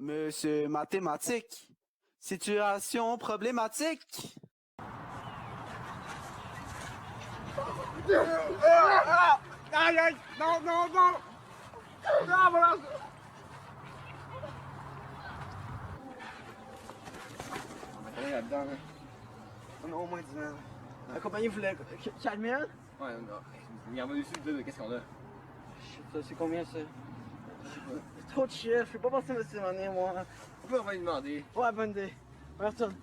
Monsieur Mathématique, situation problématique. Aïe, aïe! Non, non, non! Non, voilà! On est là-dedans, là. On a au moins 10 000. La compagnie voulait 4 000? Ouais, non. Il en va dessus, qu'est-ce qu'on a? Ça, c'est combien, ça? C'est trop de chiffres, je peux pas passer cette année, moi. On va lui demander. Ouais, bonne idée. Ouais, retourne.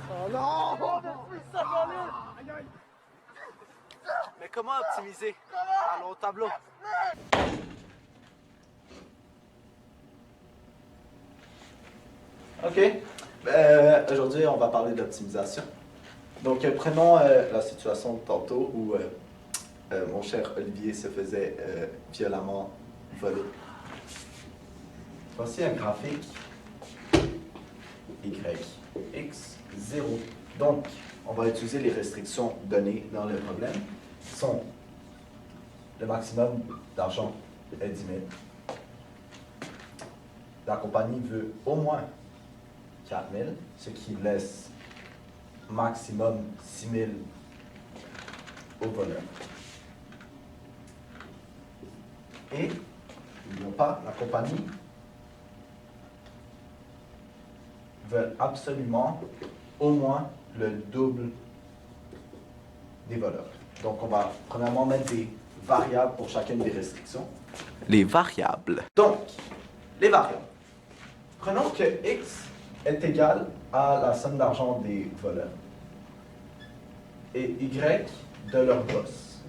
Oh non! Oh, depuis ça, aïe, aïe! Mais comment optimiser? Allons au tableau. OK. Aujourd'hui, on va parler d'optimisation. Donc, prenons la situation de tantôt où mon cher Olivier se faisait violemment voler. Voici un graphique Y, X, 0. Donc, on va utiliser les restrictions données dans le problème, qui sont le maximum d'argent est 10 000. La compagnie veut au moins 4 000, ce qui laisse maximum 6 000 au voleur. Et, n'oublions pas, la compagnie veut absolument au moins le double des voleurs. Donc, on va premièrement mettre des variables pour chacune des restrictions. Les variables. Donc, les variables. Prenons que X est égal à la somme d'argent des voleurs et Y de leur boss,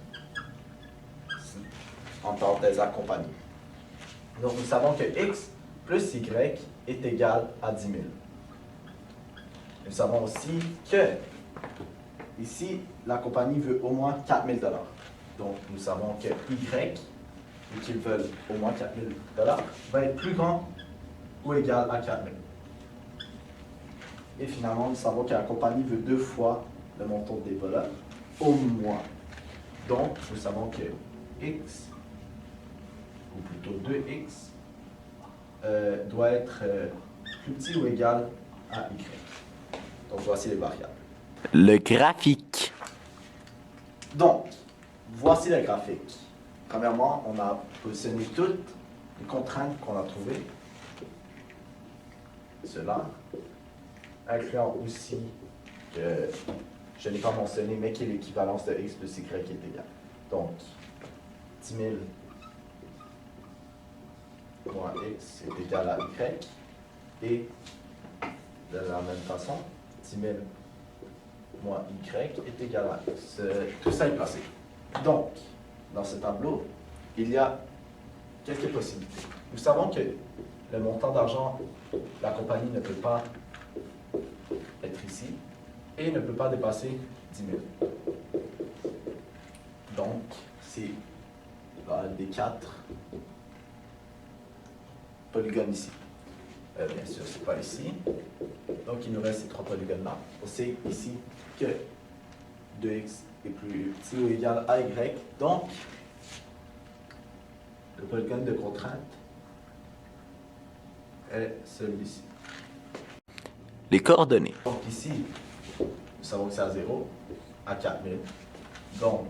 en tant des accompagnés. Donc, nous savons que X plus Y est égal à 10 000. Nous savons aussi que, ici, la compagnie veut au moins 4 000 $. Donc, nous savons que Y, vu qu'ils veulent au moins 4 000 $, va être plus grand ou égal à 4 000. Et finalement, nous savons que la compagnie veut 2 fois le montant des voleurs, au moins. Donc, nous savons que X, ou plutôt 2X, doit être plus petit ou égal à Y. Donc, voici les variables. Le graphique. Donc, voici le graphique. Premièrement, on a positionné toutes les contraintes qu'on a trouvées. Cela, incluant aussi que je n'ai pas mentionné, mais qui est l'équivalence de X plus Y qui est égal. Donc, 10 000 moins X est égal à Y. Et de la même façon, 10 000 moins Y est égal à X. Tout ça est placé. Donc, dans ce tableau, il y a quelques possibilités. Nous savons que le montant d'argent, la compagnie ne peut pas être ici et ne peut pas dépasser 10 000. Donc, c'est des 4 polygones ici. Bien sûr, ce n'est pas ici. Donc, il nous reste ces 3 polygones-là. On sait ici que 2x est plus petit ou égal à y. Donc, le polygone de contrainte est celui-ci. Les coordonnées. Donc, ici, nous savons que c'est à 0, à 4000. Donc,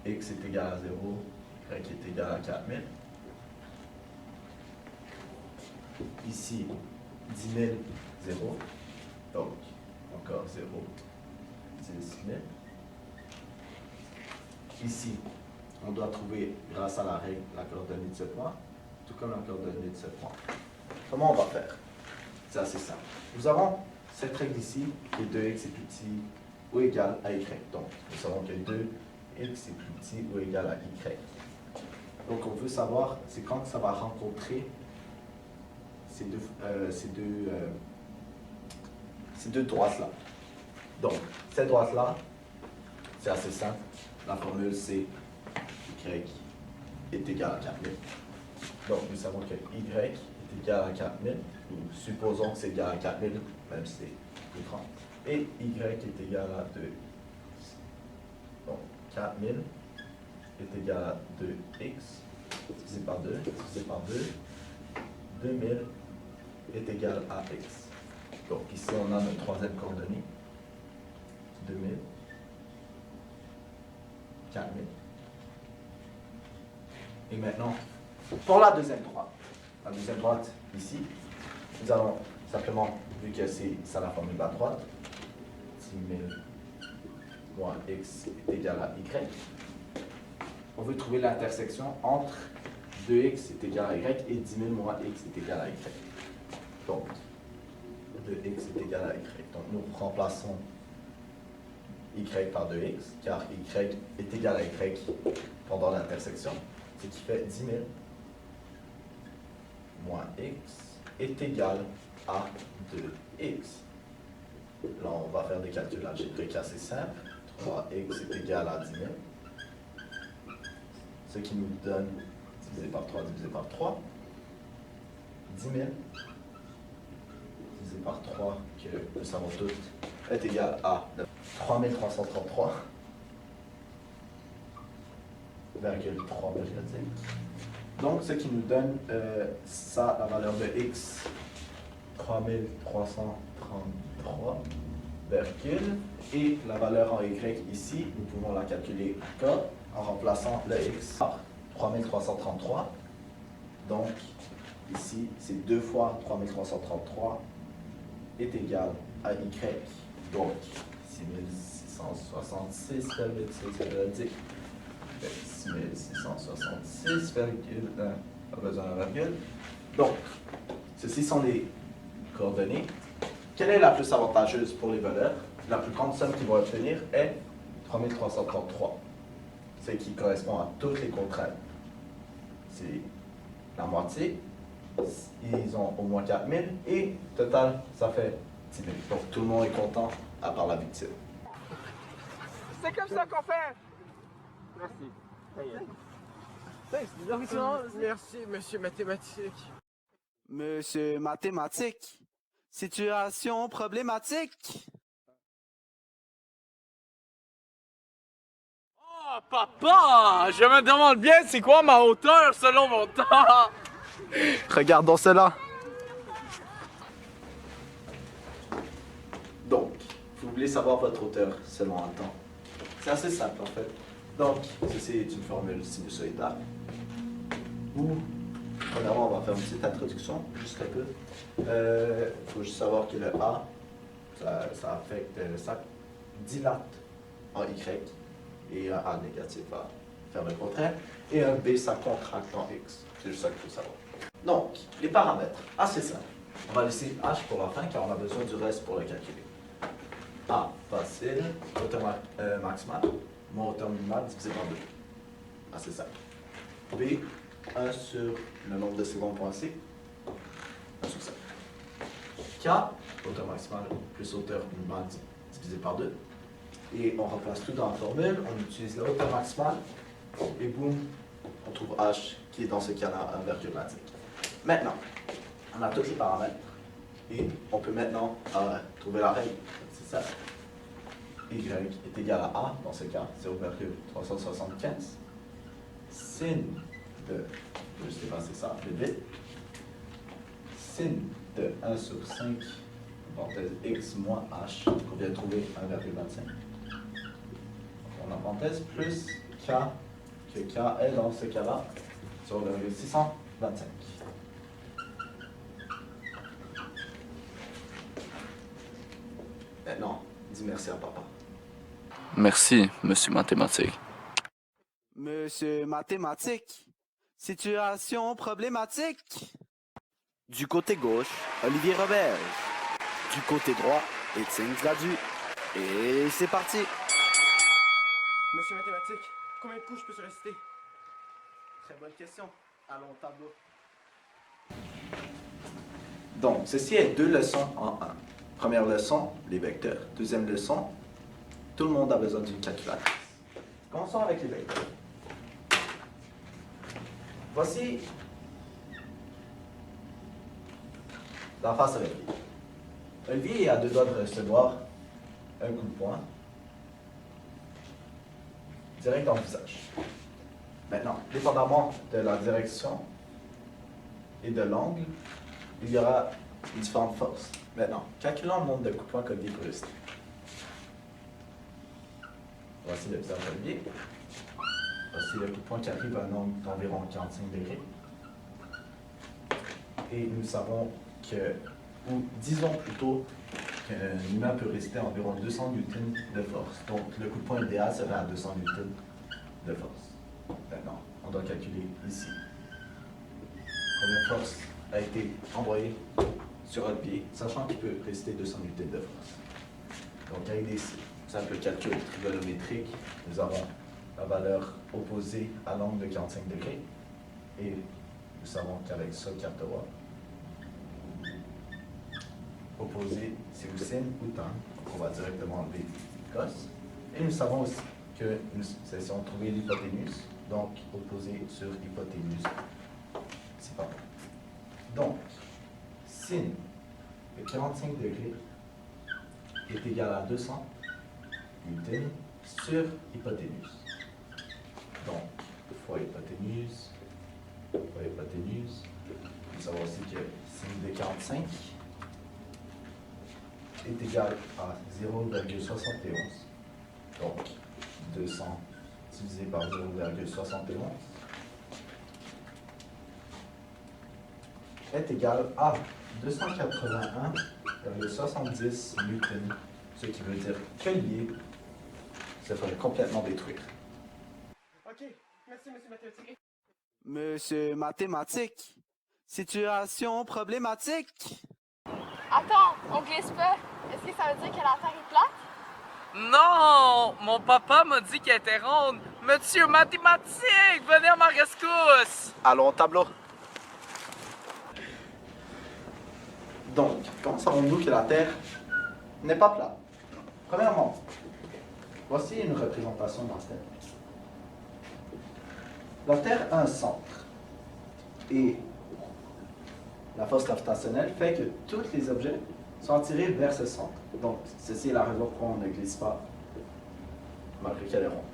x est égal à 0, y est égal à 4000. Ici, 10 000, 0. Donc, encore 0, 10 000. Ici, on doit trouver, grâce à la règle, la coordonnée de ce point, tout comme la coordonnée de ce point. Comment on va faire? C'est assez simple. Nous avons cette règle ici, qui est 2x est plus petit ou égal à y. Donc, nous savons que 2x est plus petit ou égal à y. Donc, on veut savoir, c'est quand ça va rencontrer ces deux droites-là. Donc, cette droite-là, c'est assez simple. La formule, c'est y est égal à 4000. Donc, nous savons que y est égal à 4000. Nous supposons que c'est égal à 4000, même si c'est plus grand. Et y est égal à 2. Donc, 4000 est égal à 2x, divisé par 2, divisé par 2. 2000 est égal à x. Donc ici, on a notre troisième coordonnée. 2000, 4000. Et maintenant, pour la deuxième droite, ici, nous allons simplement, vu que c'est ça la formule de la droite, 10 000 moins x est égal à y. On veut trouver l'intersection entre 2x est égal à y et 10 000 moins x est égal à y. Donc, 2x est égal à y. Donc, nous remplaçons y par 2x, car y est égal à y pendant l'intersection, ce qui fait 10 000 moins x est égal à 2x. Là, on va faire des calculs algébriques assez simples. 3x est égal à 10 000, ce qui nous donne, divisé par 3, divisé par 3, 10 000 divisé par 3, que nous savons tous, est égal à 3333, virgule 3 périodique. Donc, ce qui nous donne ça, la valeur de x, 3333, virgule, et la valeur en y ici, nous pouvons la calculer k en remplaçant le x par 3333. Donc, ici, c'est 2 fois 3333 est égal à y. Donc, 6666,6 périodique. 6666,1, pas besoin de virgule. Donc, ceci sont les coordonnées. Quelle est la plus avantageuse pour les valeurs? La plus grande somme qu'ils vont obtenir est 3333, ce qui correspond à toutes les contraintes. C'est la moitié, ils ont au moins 4000, et total, ça fait 10 000. Donc tout le monde est content, à part la victime. C'est comme ça qu'on fait. Merci. Merci, monsieur mathématique. Monsieur mathématique, situation problématique. Oh, papa! Je me demande bien c'est quoi ma hauteur selon mon temps! Regardons cela. Donc, vous voulez savoir votre hauteur selon un temps. C'est assez simple en fait. Donc, ceci est une formule sinusoïdale. Où, premièrement, on va faire une petite introduction, juste un peu. Il faut juste savoir que le A, ça affecte, ça dilate en Y, et un A négatif va faire le contraire, et un B, ça contracte en X. C'est juste ça qu'il faut savoir. Donc, les paramètres, assez simple. On va laisser H pour la fin, car on a besoin du reste pour le calculer. A, facile, hauteur maximale, moins hauteur minimale divisé par 2. Assez simple. B, 1 sur le nombre de secondes point C, 1 sur 5. K, hauteur maximale plus hauteur minimale divisé par 2. Et on remplace tout dans la formule, on utilise la hauteur maximale, et boum, on trouve H qui est dans ce cas-là 1,25. Maintenant, on a tous les paramètres, et on peut maintenant trouver la règle. C'est ça. Y est égal à A, dans ce cas, 0,375. Sin de, je vais juste effacer ça, plus vite. Sin de 1 sur 5, parenthèse x moins h, qu'on vient de trouver 1,25. On a parenthèse plus k, que k est dans ce cas-là, 0,625. Maintenant, dis merci à papa. Merci, monsieur mathématique. Monsieur mathématique, situation problématique. Du côté gauche, Olivier Roberge. Du côté droit, Étienne Gradu. Et c'est parti. Monsieur mathématique, combien de coups je peux se réciter? Très bonne question. Allons au tableau. Donc, ceci est 2 leçons en 1. Première leçon, les vecteurs. Deuxième leçon, tout le monde a besoin d'une calculatrice. Commençons avec les vecteurs. Voici la face avec lui. Olivier est à 2 doigts de recevoir un coup de poing direct dans le visage. Maintenant, dépendamment de la direction et de l'angle, il y aura différentes forces. Maintenant, calculons le nombre de coups de poing qu'Olivier peut rester. Voici le visage d'Olivier. Voici le coup de poing qui arrive à un angle d'environ 45 degrés. Et nous savons que, ou disons plutôt, qu'un humain peut résister à environ 200 newtons de force. Donc, le coup de poing idéal serait à 200 newtons de force. Maintenant, on doit calculer ici combien de force a été envoyée sur un pied, sachant qu'il peut résister 200 newtons de force. Donc, avec des simples calculs trigonométriques, nous avons la valeur opposée à l'angle de 45 degrés. Et nous savons qu'avec ce carteau opposé, c'est ou sin ou tan. On va directement enlever cos. Et nous savons aussi que nous cessons de trouver l'hypoténuse. Donc, opposé sur hypoténuse. C'est pas bon. Donc, sin de 45 degrés est égal à 200 newtons sur hypoténuse. Donc, fois hypoténuse, fois hypoténuse. Nous savons aussi que sin de 45 est égal à 0,71. Donc, 200 divisé par 0,71 est égal à 281,70 newtons, ce qui veut dire que l'Olivier se ferait complètement détruire. OK. Merci, monsieur mathématique. Monsieur mathématique. Situation problématique. Attends, on glisse pas. Est-ce que ça veut dire que la Terre est plate? Non! Mon papa m'a dit qu'elle était ronde. Monsieur mathématique, venez à ma rescousse! Allons au tableau. Donc, comment savons-nous que la Terre n'est pas plate? Premièrement, voici une représentation de la Terre. La Terre a un centre. Et la force gravitationnelle fait que tous les objets sont attirés vers ce centre. Donc, ceci est la raison pourquoi on ne glisse pas, malgré qu'elle est ronde.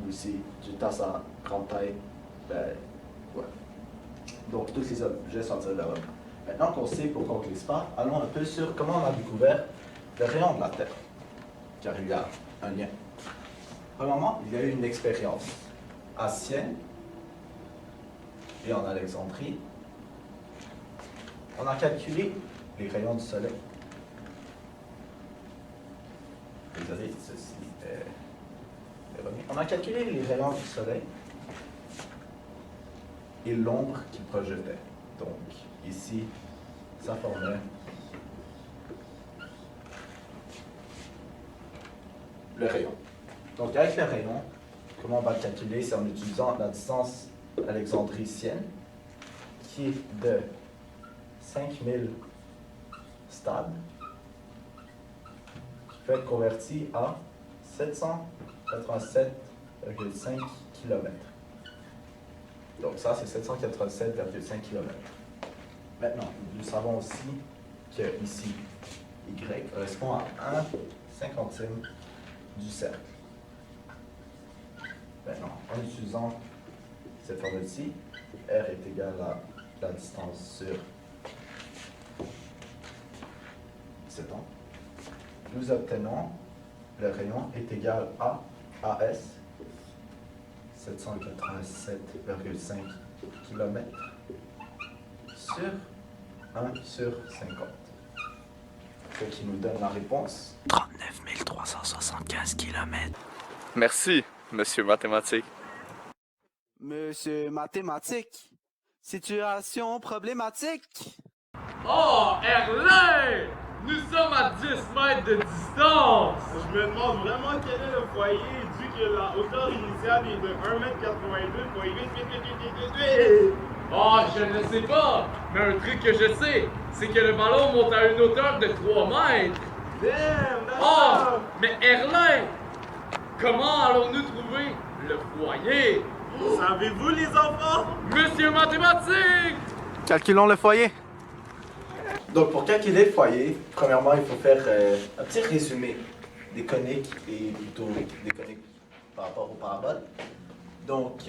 Ou si tu tasses à grande taille, ben, ouais. Donc, tous les objets sont attirés vers là. Maintenant qu'on sait pourquoi on ne glisse pas, allons un peu sur comment on a découvert le rayon de la Terre. Car il y a un lien. Premièrement, il y a eu une expérience à Sienne et en Alexandrie. On a calculé les rayons du Soleil. Désolé, ceci est erroné. On a calculé les rayons du Soleil et l'ombre qu'il projetait. Donc, ici, ça formait le rayon. Donc, avec le rayon, comment on va le calculer? C'est en utilisant la distance Alexandrie-Sienne, qui est de 5000 stades, qui peut être converti à 787,5 km. Donc ça, c'est 787,5 km. Maintenant, nous savons aussi que ici, Y correspond à 1/50 du cercle. Maintenant, en utilisant cette formule-ci, R est égal à la distance sur 7 ans. Nous obtenons le rayon est égal à AS, 787,5 km, sur 1 sur 50. Ce qui nous donne la réponse 39 375 km. Merci, monsieur mathématique. Monsieur mathématique. Situation problématique. Oh, Erlin! Nous sommes à 10 mètres de distance! Je me demande vraiment quel est le foyer, vu que la hauteur initiale est de 1,82 m. Oh, je ne sais pas! Mais un truc que je sais, c'est que le ballon monte à une hauteur de 3 mètres! Damn, that's Oh! Mais Erlin! Comment allons-nous trouver le foyer? Savez-vous, les enfants? Monsieur mathématique! Calculons le foyer. Donc, pour calculer le foyer, premièrement, il faut faire un petit résumé des coniques et plutôt des coniques par rapport aux paraboles. Donc,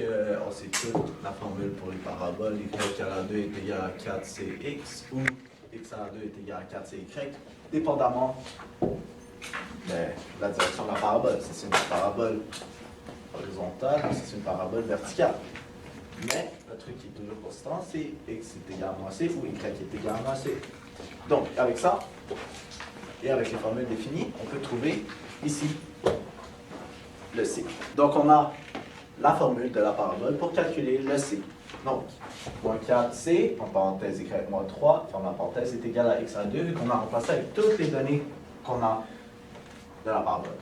on sait toute la formule pour les paraboles. Y à la 2 est égal à 4cx ou x à la 2 est égal à 4cy, dépendamment de la direction de la parabole. Si c'est une parabole horizontale ou si c'est une parabole verticale. Mais le truc qui est toujours constant, c'est x est égal à moins c ou y est égal à moins c. Donc, avec ça, et avec les formules définies, on peut trouver ici le c. Donc, on a la formule de la parabole pour calculer le c. Donc, moins 4c, en parenthèse y moins 3, ferme la parenthèse, est égal à x à 2, vu qu'on a remplacé avec toutes les données qu'on a de la parabole.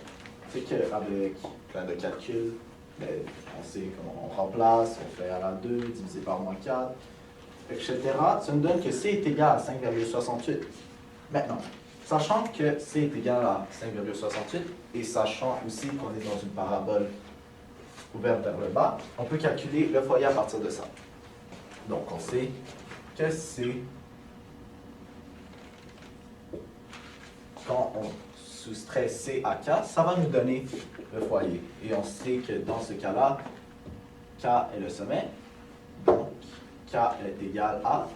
C'est qu'avec plein de calculs, ben, on sait comment on remplace, on fait à la 2 divisé par moins 4, etc. Ça nous donne que c est égal à 5,68. Maintenant, sachant que c est égal à 5,68 et sachant aussi qu'on est dans une parabole ouverte vers le bas, on peut calculer le foyer à partir de ça. Donc, on sait que c, quand on soustrait c à k, ça va nous donner le foyer. Et on sait que dans ce cas-là, k est le sommet, donc k est égal à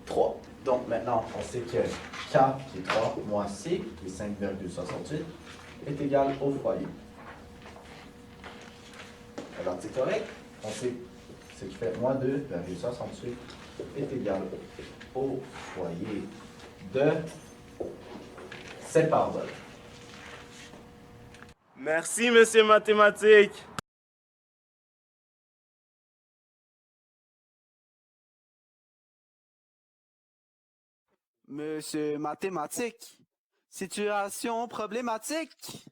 3. Donc maintenant, on sait que k, qui est 3, moins c, qui est 5,68, est égal au foyer. Alors c'est correct, on sait ce qui fait moins 2,68 est égal au foyer de cette parabole. Merci, monsieur mathématique. Monsieur mathématique, situation problématique.